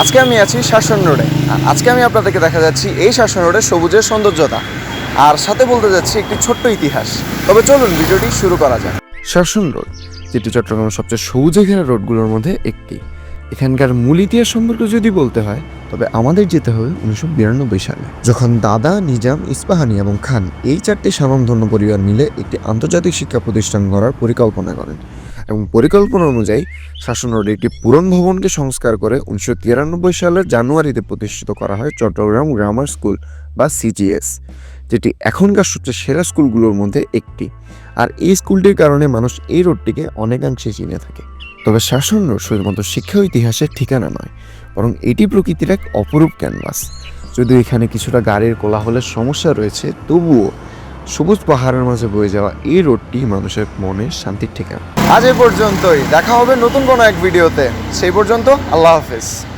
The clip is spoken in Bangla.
আজকে আমি আছি শাসন রোডে। আজকে আমি আপনাদেরকে দেখা যাচ্ছি এই শাসন রোডে সবুজের সৌন্দর্যতা, আর সাথে বলতে যাচ্ছি একটি ছোট্ট ইতিহাস। তবে চলুন ভিডিওটি শুরু করা যাক। শাসন রোড, যেটি চট্টগ্রামের সবচেয়ে সবুজে ঘেরা রোডগুলোর মধ্যে একটি। এখানকার মূল ইতিহাস সম্পর্কে যদি বলতে হয় তবে আমাদের যেতে হবে 1992 সালে, যখন দাদা, নিজাম, ইস্পাহানি এবং খান এই চারটি স্বনামধন্য পরিবার মিলে একটি আন্তর্জাতিক শিক্ষা প্রতিষ্ঠান গড়ার পরিকল্পনা করেন। এবং পরিকল্পনা অনুযায়ী শাসন রোডে একটি পুরন ভবনকে সংস্কার করে 1993 সালের জানুয়ারিতে প্রতিষ্ঠিত করা হয় চট্টগ্রাম গ্রামার স্কুল বা সিজিএস, যেটি এখনকার সবচেয়ে সেরা স্কুলগুলোর মধ্যে একটি। আর এই স্কুলটির কারণে মানুষ এই রোডটিকে অনেকাংশে চিনে থাকে। তবে শাসন রোড শুধুমাত্র শিক্ষা ও ইতিহাসের ঠিকানা নয়, বরং এটি প্রকৃতির এক অপরূপ ক্যানভাস। যদিও এখানে কিছুটা গাড়ির কোলাহলের সমস্যা রয়েছে, তবুও সবুজ পাহাড়ের মাঝে বয়ে যাওয়া এই রোডটি মানুষের মনে শান্তির ঠিকানা। আজ এ পর্যন্তই, দেখা হবে নতুন কোনো এক ভিডিওতে। সেই পর্যন্ত আল্লাহ হাফেজ।